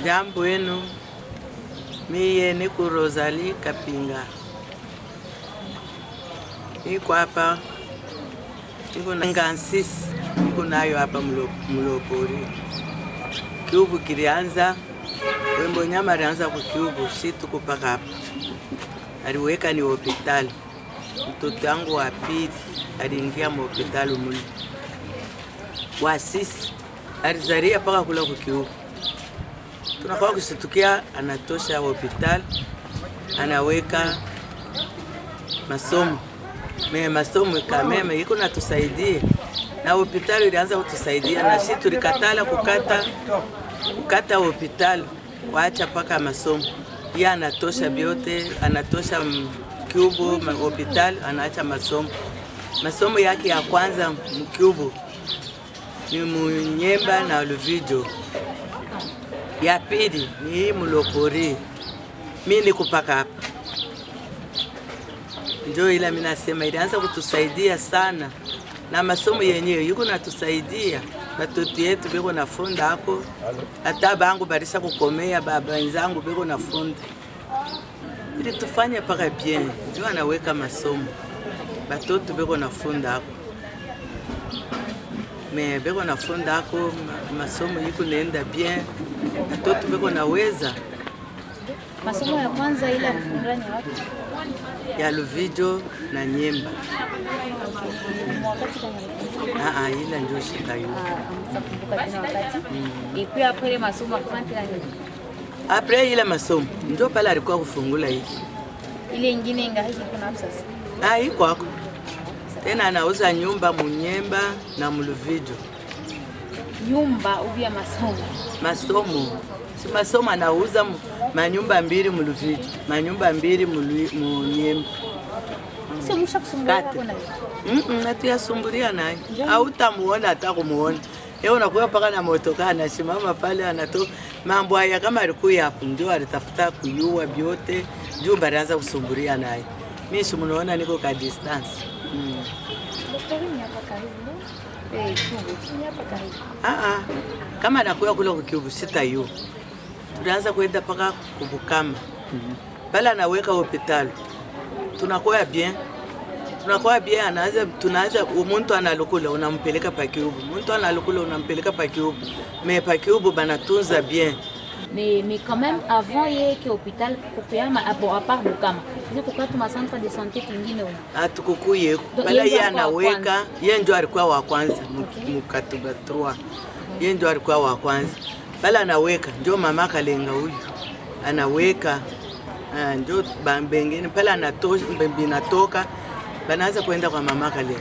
Jambo wenu, miye niku Rosalie Kapinga. Niko hapa, niko na ngansisi, niko nayo hapa Mulopori. Kiubu kilianza, Wembo Nyama alianza kwa Kiubu, si tuko paka hapa. Aliweka ni hospitali. Mtoto wangu wa pili aliingia mu hospitali muli. Wasisi alizalia paka kula kwa Kiubu. Tunafaa kusitukia anatosha hospitali, anaweka masomo. Masomo kameme iko natusaidia. Na hospitali ilianza kutusaidia na sisi tulikatala kukata hospitali, waacha paka masomo. Yeye anatosha biote, anatosha Kiubu hospitali, anaacha masomo. Masomo yake ya kwanza Kiubu ni Munyemba na Luvijo. Ya pili ni Mulopori. Mimi niko paka hapa. Ndio ila mimi nasema ilianza kutusaidia sana. Na masomo yenyewe yuko natusaidia. Watoto yetu beko nafunda hako. Hata bangu barisa kukomea, baba wenzangu beko nafunda. Ili tufanye paka bien. Ndio anaweka masomo. Watoto beko nafunda hako. Beko nafunda hako, masomo yuko naenda bien. Watoto beko naweza. Masomo ya kwanza ile mfundani wapi? Ya Luvijo na Nyemba. Wakati kama Ila ndio shika hiyo. Kumbuka tena wakati. Et puis après masomo akafanya tena nini? Après ile masomo ndio pale alikuwa kufungula hii. Ile nyingine ingahiki kuna hapo sasa. Hii kwako. Tena anauza nyumba Munyemba na Muluvijo. Nyumba ubia masomo. Masomo. Si masomo anauza manyumba mbili Muluvijo, manyumba mbili Munyemba. Sio msha kusumbulia kuna hiyo. Natuyasumbulia naye. Hautamuona hata kumuona. Yeye unakuwa paka na motoka anasimama pale anatoka. Mambo haya kama alikuwa hapo ndio alitafuta kuyua biote, ndio baraza kusumbulia naye. Mimi simunaona niko ka distance. Doktorini hapa karibu. Kiubu hapa karibu. Kama anakuwa kule kwa Kiubu sitayo. Tunaanza kwenda paka Kubukama. Pale anaweka hospitali. Tunakuwa bien. Tunaanza mtu analukula unampeleka pa Kiubu. Mtu analukula unampeleka pa Kiubu. Mais pa Kiubu banatunza bien. Mais quand même avant yeye ki hospital kupema hapo à part Bukama. Hizo kukatu ma centre de santé kingine huko. Hatukukuye. Pale yeye anaweka, yeye ndio alikuwa wa kwanza mkatuba 3. Yeye ndio alikuwa wa kwanza. Pale anaweka ndio mama Kalenga huyu. Anaweka ndio bambengeni pale anatosha binatoka banaanza kwenda kwa mama Kalenga.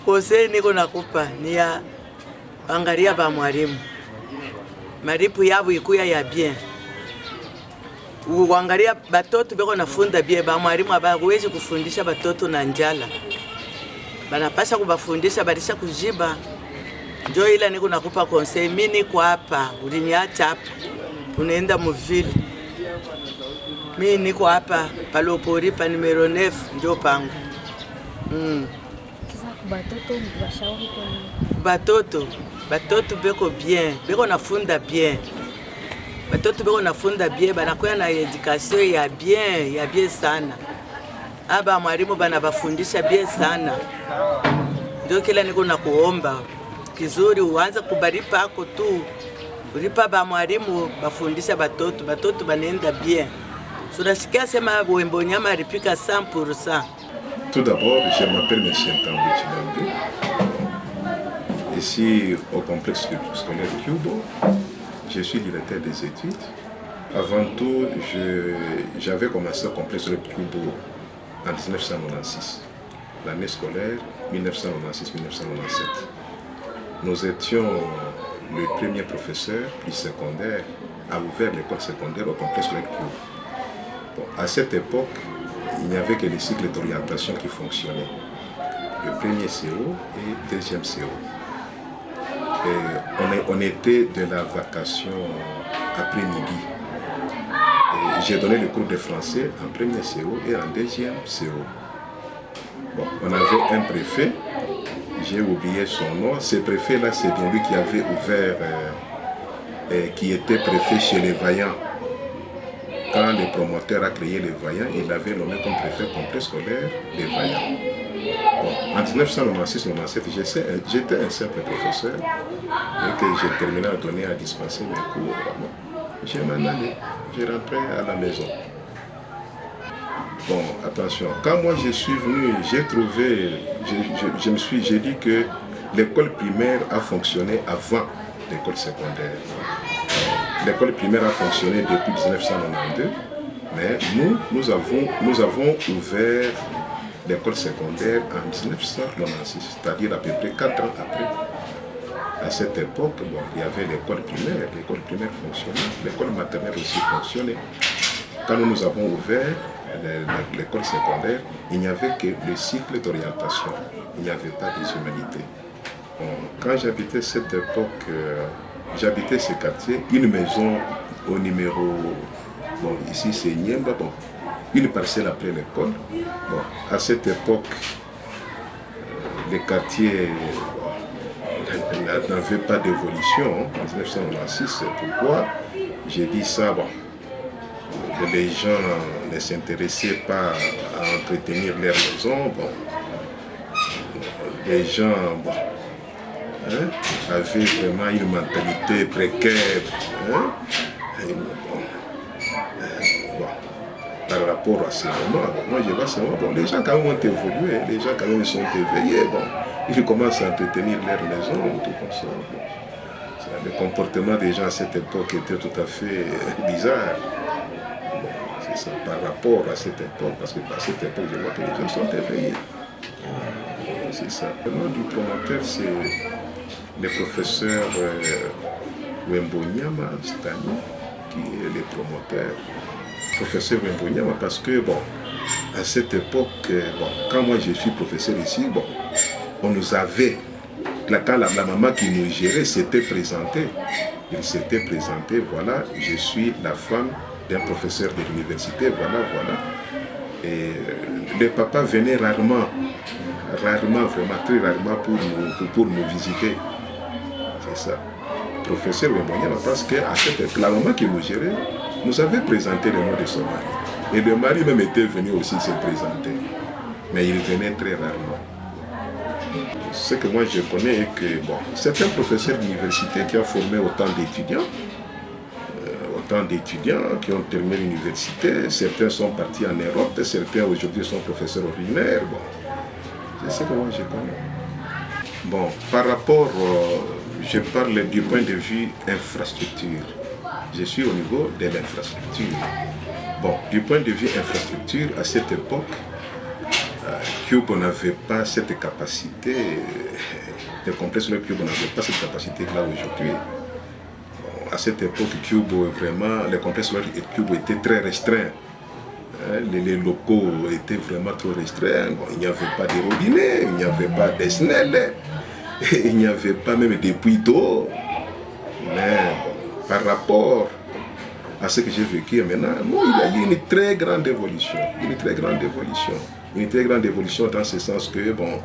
Kose niko nakupa ni ya angalia ba mwalimu. Maripu yabo ikuya ya bien. Uangalia batoto beko nafunda bien, ba mwalimu abawezi kufundisha batoto na njala. Banapasha kubafundisha badisha kujiba. Ndio ila niko nakupa conseil, mimi niko hapa, uliniacha hapa. Unaenda mvili. Mimi niko hapa Palopori pa numero 9 ndio pangu. Sasa batoto mbashauri kwa Batoto beko bien, beko nafunda bien. Batoto beko nafunda bien, banakuwa na education ya bien sana. Aba mwalimu banabafundisha bien sana. Ndio kila niko nakuomba kizuri uanze kubaripa hako tu. Ulipa ba mwalimu bafundisha batoto banaenda bien. Tunasikia sema Wembo Nyama alipika 100%. Tout d'abord, je m'appelle M. Ntambwe Chidambe. Ici au complexe scolaire Kiubu, je suis directeur des études. Avant tout, j'avais commencé au complexe scolaire Kiubu en 1996, l'année scolaire 1996-1997. Nous étions le premier professeur, puis secondaire, à ouvrir l'école secondaire au complexe scolaire Kiubu. Bon, à cette époque, il n'y avait que les cycles d'orientation qui fonctionnaient. Le premier CO et le deuxième CO. Et on était de la vacation après-midi. J'ai donné le cours de français en premier CO et en deuxième CO. Bon, on avait un préfet, j'ai oublié son nom. Ce préfet-là, c'est bien lui qui avait ouvert qui était préfet chez les Vaillants. Quand le promoteur a créé les Vaillants, il avait nommé comme préfet complexe scolaire les Vaillants. Bon, en 1996-97, j'étais un simple professeur et que j'ai terminé à donner à dispenser mes cours. Bon, j'ai m'en allé, j'ai rentré à la maison. Bon, attention, quand moi je suis venu, j'ai trouvé, j'ai dit que l'école primaire a fonctionné avant l'école secondaire. L'école primaire a fonctionné depuis 1992, mais nous avons ouvert l'école secondaire en 1996, c'est-à-dire à peu près 4 ans après. À cette époque, bon, il y avait l'école primaire fonctionnait, l'école maternelle aussi fonctionnait. Quand nous avons ouvert l'école secondaire, il n'y avait que le cycle d'orientation, il n'y avait pas des humanités. Bon, quand j'habitais cette époque, j'habitais ce quartier, une maison au numéro, bon, ici c'est Niemba, bon, une parcelle après l'école. Bon, à cette époque, les quartiers n'avaient pas d'évolution en 1996. C'est pourquoi j'ai dit ça. Bon, les gens ne s'intéressaient pas à entretenir leur maison. Bon, les gens bon, avaient vraiment une mentalité précaire. Par rapport à ce moment, moi je vois seulement, bon, les gens quand même ont évolué, les gens quand même sont éveillés, bon, ils commencent à entretenir leur maison, tout comme ça. Bon. Le comportement des gens à cette époque était tout à fait bizarre. Bon, c'est ça, par rapport à cette époque, parce que à cette époque, je vois que les gens sont éveillés. C'est ça. Le nom du promoteur, c'est le professeur Wembonyama Stani, qui est le promoteur. Professeur Wembonyama, parce que bon, à cette époque, bon, quand moi je suis professeur ici, bon, on nous avait, quand la maman qui nous gérait s'était présentée, il s'était présenté, voilà, je suis la femme d'un professeur de l'université, voilà. Et le papa venait rarement, vraiment, très rarement pour nous visiter. C'est ça. Professeur Wembonyama, parce qu'à cette époque, la maman qui nous gérait, nous avait présenté le nom de son mari. Et le mari même était venu aussi se présenter. Mais il venait très rarement. Ce que moi je connais est que bon, c'est un professeur d'université qui a formé autant d'étudiants qui ont terminé l'université. Certains sont partis en Europe, certains aujourd'hui sont professeurs ordinaires. Bon, c'est ce que moi je connais. Bon, par rapport, je parle du point de vue infrastructure. Je suis au niveau de l'infrastructure. Bon, du point de vue infrastructure, à cette époque, Cubo n'avait pas cette capacité, le complexe de Cubo n'avait pas cette capacité-là aujourd'hui. Bon, à cette époque, Cubo, vraiment, le complexe de Cubo était très restreint. Les locaux étaient vraiment trop restreints. Bon, il n'y avait pas de robinet, il n'y avait pas de SNEL, il n'y avait pas même des puits d'eau. Mais bon, par rapport à ce que j'ai vécu maintenant, bon, il y a eu une très grande évolution. Une très grande évolution dans ce sens que, bon,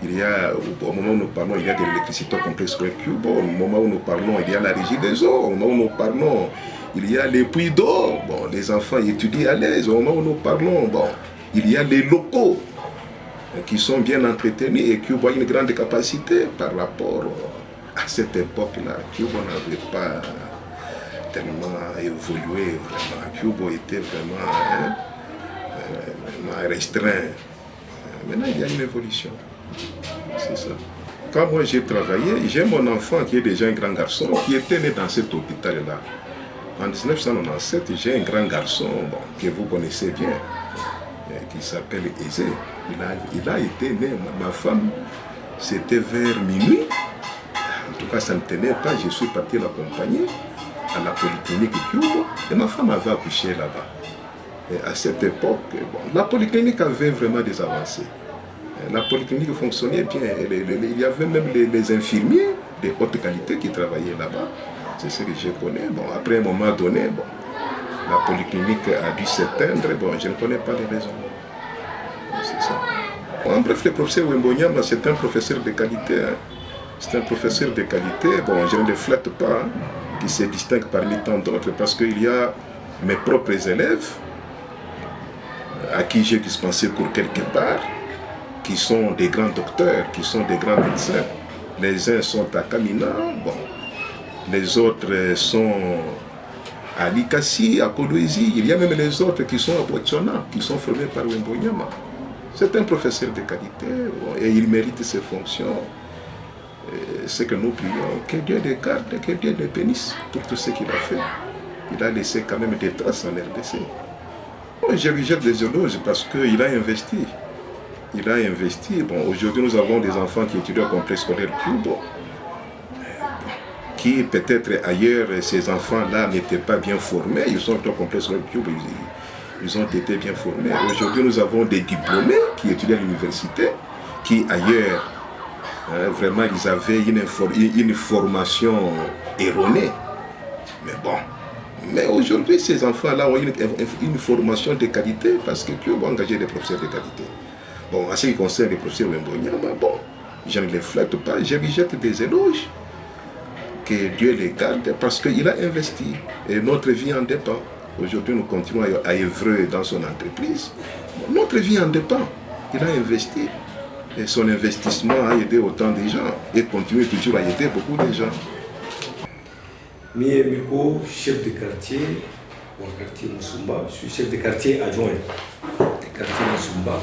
il y a, au moment où nous parlons, il y a de l'électricité au complexe Cubo. Au moment où nous parlons, il y a la régie des eaux. Au moment où nous parlons, il y a les puits d'eau. Bon, les enfants étudient à l'aise. Au moment où nous parlons, bon, il y a les locaux qui sont bien entretenus et qui ont une grande capacité par rapport à cette époque-là. Cubo n'avait pas tellement évolué, vraiment. Cubo était vraiment, vraiment restreint. Maintenant, il y a une évolution. C'est ça. Quand moi j'ai travaillé, j'ai mon enfant qui est déjà un grand garçon, qui était né dans cet hôpital-là. En 1997, j'ai un grand garçon bon, que vous connaissez bien, qui s'appelle Aizé. Il a été né, ma femme, c'était vers minuit. En tout cas, ça ne tenait pas, je suis parti l'accompagner à la polyclinique Cubo et ma femme avait accouché là-bas. Et à cette époque, bon, la polyclinique avait vraiment des avancées. La polyclinique fonctionnait bien. Il y avait même les infirmiers de haute qualité qui travaillaient là-bas. C'est ce que je connais. Bon, après un moment donné, bon, la polyclinique a dû s'éteindre. Bon, je ne connais pas les raisons. C'est ça. En bref, le professeur Wembonyama, c'est un professeur de qualité. Hein. C'est un professeur de qualité. Bon, je ne le flatte pas. Hein. qui se distingue parmi tant d'autres, parce qu'il y a mes propres élèves à qui j'ai dispensé cours quelque part, qui sont des grands docteurs, qui sont des grands médecins. Les uns sont à Kamina, bon, les autres sont à Likasi, à Kolwezi. Il y a même les autres qui sont à Botswana, qui sont formés par Wembonyama. C'est un professeur de qualité, bon, et il mérite ses fonctions. C'est que nous prions, que Dieu les garde, que Dieu les bénisse pour tout ce qu'il a fait. Il a laissé quand même des traces en RDC. Bon, je lui jette des éloges parce qu'il a investi. Il a investi. Bon, aujourd'hui, nous avons des enfants qui étudient au complexe scolaire Cubo, qui peut-être ailleurs, ces enfants-là n'étaient pas bien formés. Ils sont au complexe scolaire Cubo, ils ont été bien formés. Aujourd'hui, nous avons des diplômés qui étudient à l'université, qui ailleurs, vraiment, ils avaient une formation erronée. Mais bon. Mais aujourd'hui, ces enfants-là ont une formation de qualité parce que Dieu va engager des professeurs de qualité. Bon, en ce qui concerne les professeurs Wembonyama, bon, je ne les flatte pas, je lui jette des éloges. Que Dieu les garde parce qu'il a investi et notre vie en dépend. Aujourd'hui, nous continuons à œuvrer dans son entreprise. Notre vie en dépend. Il a investi. Et son investissement a aidé autant de gens et continue toujours à aider beaucoup de gens. Mie Miko, chef de quartier, au quartier Musumba, je suis chef de quartier adjoint du quartier Musumba.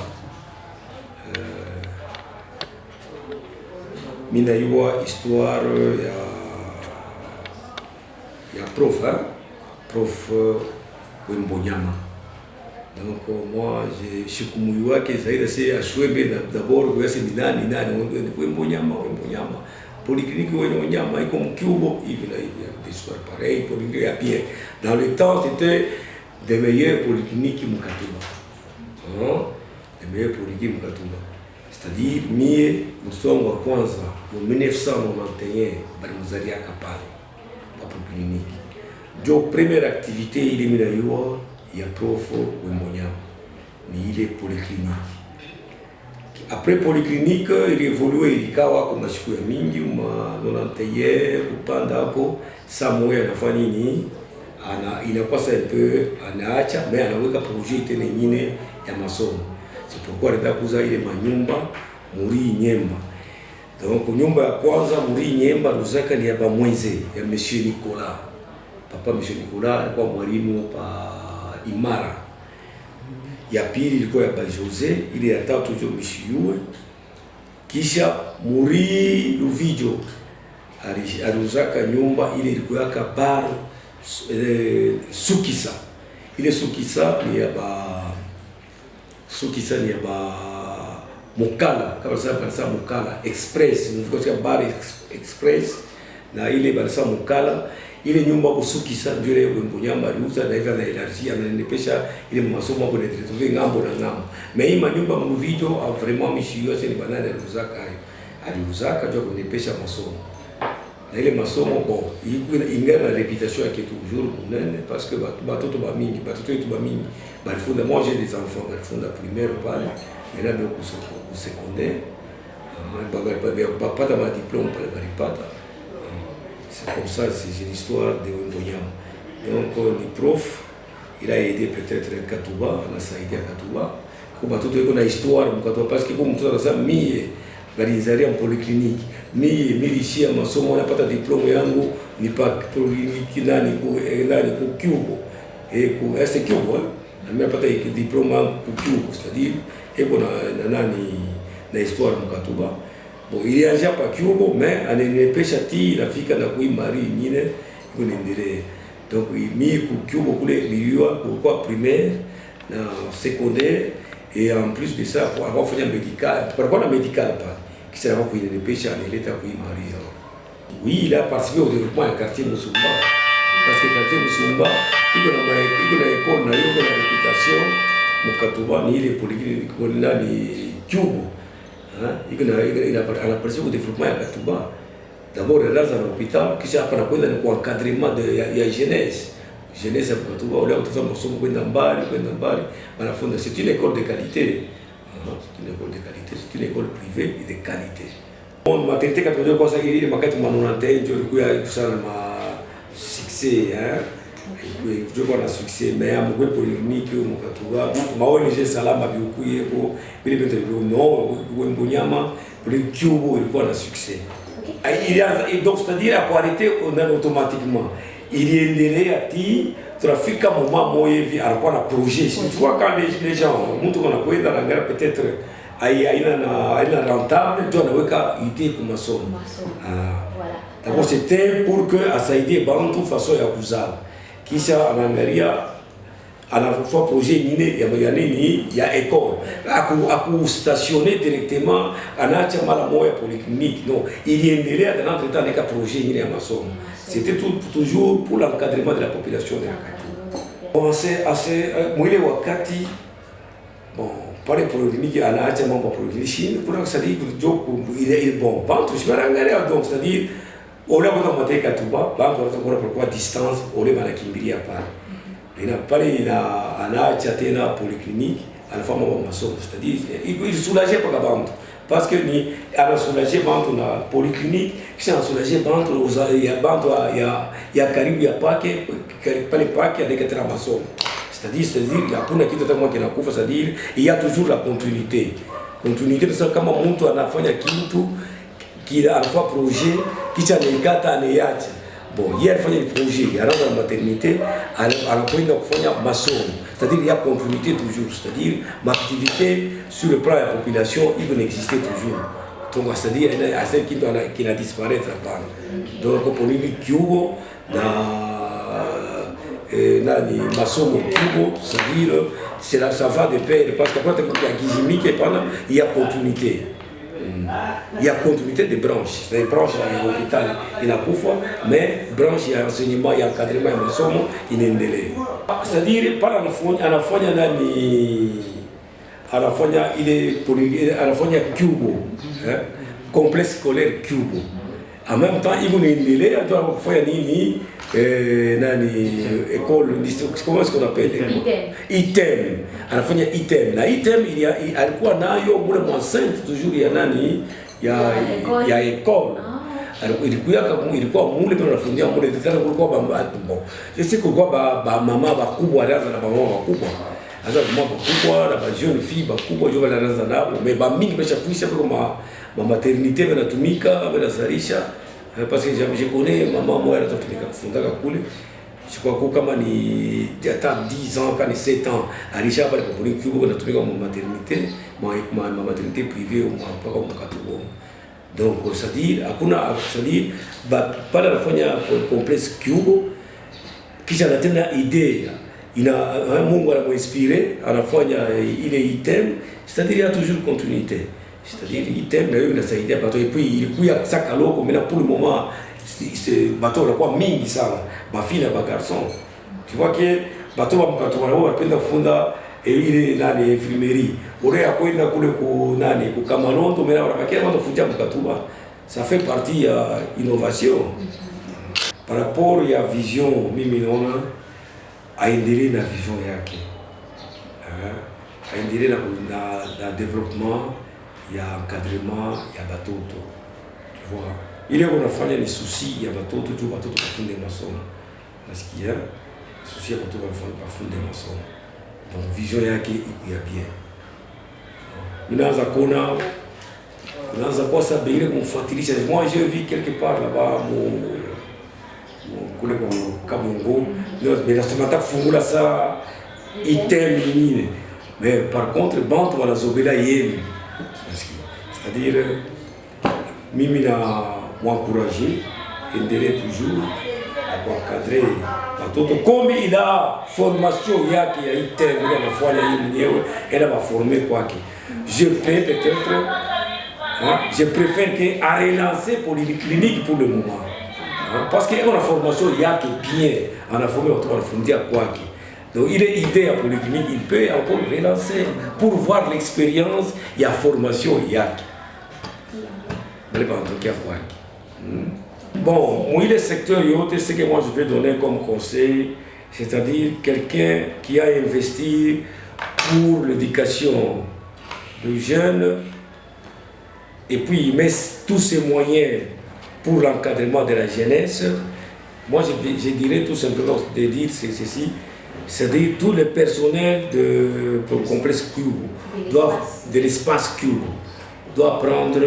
Minaiwa histoire, il y a prof, hein? Prof Wembonyama. Donc moi, je suis comme que Zaïda c'est à Chouébé d'abord, c'est Nani, Wembonyama. Polyclinique Wembonyama, et comme Cubo, il y a des histoires pareilles, polyclinique à pied. Dans le temps, c'était des meilleures polycliniques Mukatuba. Les meilleures polycliniques Mukatuba. C'est-à-dire, nous sommes à Kwanza, en 1991, nous avons capable la polyclinique. Donc, première activité, il est Minaïwa, il y a prof Wembonyama, mais il est polyclinique. Après polyclinique, il évolue, il y a comme Mashikuya Mingi, Nonanteye, Upandako, Samoya Nafanini, il a passé un peu à Naacha, mais il a un projet qui était Yamasomo. C'est pourquoi il est Manyumba, Muri Nyemba. Donc, Nyumba ya Kwanza, Muri Nyemba, nous avons dit que Moïse, il y a M. Nicolas. Papa M. Nicolas, il y a mwalimu pa Imara. Ya pili ilikuwa ya Jose, ile ya tatu jo Mishiue. Kisha Muri Luvijo aliuzaka nyumba ile ilikuwa ya Kabaru Sukisa. Ile Sukisa ni ya Mukala, kama sasa Mukala Express, mfikosia bar Express na ile balasa Mukala. Ile nyumba kusukisa ndio ile Wembonyama aliuza na hivyo anaelargia ananipesha ile masomo hapo ndio tuve ngambo na ngambo. Mais hii manyumba mvuvijo vraiment mishio sasa ni banana aliuzaka hayo. Aliuzaka ndio kunipesha masomo. Na ile masomo bon, ingana réputation yake toujours munene parce que batoto ba mingi balifunda. Moi j'ai des enfants balifunda primaire pale, mais là donc au secondaire. Papa ma diplôme pale balipata. C'est comme ça, c'est l'histoire de Wembonyama. Donc, le prof, il a aidé peut-être Katuba, on a aidé à Katuba. Comme tout le monde a une histoire, parce que comme tout ça, mi galinzari en polyclinique, mi ici à masomo, on n'a pas de diplôme yangu, ni pas polyclinique nani ku Cubo et ku est Cubo, on n'a pas de diplôme ku Cubo, c'est-à-dire et qu'on a na histoire de Katuba. Bon, il est déjà pas Cubo, mais on est pêché il a fait qu'on a eu Marie Nine, on est donc il mis Cubo pour les pourquoi primaire, secondaire, et en plus de ça, pour avoir fait un médical, pour avoir un médical, qui s'est rendu qu'il est pêché à l'État pour Marie. Oui, il a participé au développement du quartier Musumba, parce que le quartier Musumba, il y a une école, il y a une réputation, Mukatuba, ni les polycliniques, ni Cubo. Il a participé au développement de Katuba. D'abord, il est dans l'hôpital, qui s'est appris à l'encadrement de la jeunesse. Jeunesse à Katuba, on a fait un morceau de c'est une école de qualité. C'est une école de qualité, c'est une école privée et de qualité. On m'a tenté 82 fois, il m'a dit que je suis succès, hein. Je vois le succès, mais à mon polyclinique, mon katouba, ma ONG Salama Bioukuye, mais les non, Mbonyama, pour le Kyobo, il voit le succès. Il y a, donc, c'est-à-dire, à arrêter, on a automatiquement. Il y a un délai à dire, trafic à moment, moi, il y a un projet. Tu vois, quand les gens, peut-être, il y a une rentable, tu as une idée pour ma somme. D'abord, c'était pour que ça aide de toute façon à Kouzal. Qui ça en Amérique, à la fois projet miné, il y a école. À stationner directement, à la moya polyclinique. Non, il y a un délai à l'entretemps avec un projet miné à Masson. C'était toujours pour l'encadrement de la population de la Kati. Bon, c'est assez. Moi, les Wakati, bon, par les polycliniques, à la Hacha, mon polyclinique, pour que ça dit que il est bon. Bon, je vais regarder, donc, c'est-à-dire. On a besoin de Katouba, pourquoi distance, on est à Kimbiri à part. Il n'a pas de polyclinique, à la fois c'est-à-dire il soulageait pas Bantu. Parce que ni a soulagé Bantu na polyclinique, qui a soulagé Bantu, il y a Bantu, il y a Caribou, il y a Paquet, pas les Paquets avec les Tramassons. C'est-à-dire, il y a pour qui totalement qui n'a pas, c'est-à-dire, il y a toujours la continuité. Continuité de ça, comme on monte à la fin, il y a qui a à la fois projet, qui a des gars bon, hier, il y a des projets, il y a la maternité, à la fin, il y a maçon. C'est-à-dire qu'il y a continuité toujours. C'est-à-dire ma activité sur le plan de la population, il va exister toujours. Donc, c'est-à-dire qu'il y a celle qui n'a disparaître pas. Donc, pour les Cubo, dans les maçons Cubo, c'est-à-dire ça va de pair. Parce qu'après, il y a continuité. Il y a continuité des branches. Les branches, il y a l'hôpital, il y a Koufa, mais branches, il y a enseignement, il y a encadrement, il y a maçon, il y a un délai. C'est-à-dire, par la fois, il y a Cubo, complexe scolaire Cubo. En même temps, il y a un délai, il y a école, comment est-ce qu'on appelle? Item. À la fin, il y a item. Dans item, il y a quoi? Il y a enceinte, toujours, il y a école. Alors, il y a bon. Je sais que maman va couper la maman va couper. Alors, maman va couper, la jeune fille va couper, je vais la raisonner. Mais ma maternité, ma tumika, ma zarisha. Parce que je connais maman, moi, elle a fondé. Je crois que comme il y a 10 ans, quand il 7 ans, à Richard, il a trouvé ma maternité, ma maternité privée, pas comme Katoubo. Donc, c'est-à-dire, pas la fois, il y a un complexe Cubo, qui a une idée, il a un monde qui m'a inspiré, à la fois, il est item, c'est-à-dire, il y a toujours continuité. C'est-à-dire, item, il a sa idée, et puis, il y a ça pour le moment. C'est bateau là quoi mingi ça ma fille là ma garçon tu vois que bateau va penda funda et il est dans les infirmeries ore akwenda kule ku nani ku Kamalondo mais là on va fuja mkatuba ça fait partie ya innovation par rapport à la vision mimi naona aendelee na vision yake aendelee na développement ya encadrement ya batoto tu vois. Il est unafanya ni souci ya watoto tu watoto wafunde masomo. Nasikia souci ya watoto wafunde masomo. Donc vision yake iko ya bien. Minaanza kwa bengine kumfuatilisha. Moi j'ai vu quelque part là-bas kule kwa Kabongo, mais nasema kufungula saa item nyingine. Mais par contre bantu wanazobela yenu. C'est-à-dire mimi na m'encourager, endelee toujours à encadrer watoto comme il a formation yake ya item ile anafanya yeye mwenyewe elle va former kwake. Je peux peut-être je préfère que à relancer pour les cliniques pour le moment. Parce que on a formation yake bien, on a formé watoto wanafundia kwake. Donc il est idée pour les cliniques, il peut encore relancer pour voir l'expérience et la formation yake. Bon, moi, le secteur, ce que moi je peux donner comme conseil, c'est-à-dire quelqu'un qui a investi pour l'éducation de jeunes et puis il met tous ses moyens pour l'encadrement de la jeunesse, moi je dirais tout simplement de dire ceci, c'est-à-dire tous les personnels pour le complexe Cubo, de l'espace Cubo, doivent prendre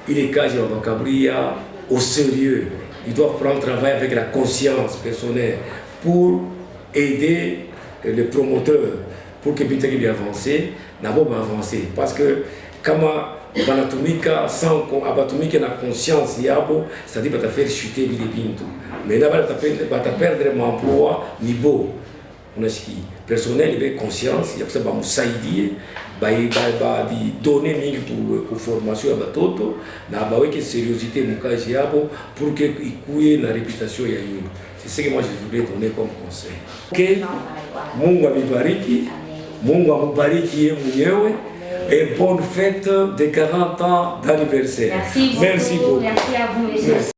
Ilekaji Wabakabria au sérieux. Ils doivent prendre travail avec la conscience personnelle pour aider les promoteurs, pour que Bintaki puisse avancer, n'abord avancer. Parce que quand Banatumika, sans Abatumika na conscience, c'est-à-dire que tu faire chuter les bintu. Mais là, tu vas perdre mon emploi niveau. On a ce qui personnel, il y a conscience, il y a que ça va nous aider, va donner mille pour formation à Batoto, na ba que sérieuxité mon cas pour que il couille la réputation ya une. C'est ce que moi je voulais donner comme conseil. OK, Mungu amebariki, Mungu amubariki yeye mwenyewe. Et bonne fête de 40 ans d'anniversaire. Merci beaucoup. Merci à vous, monsieur.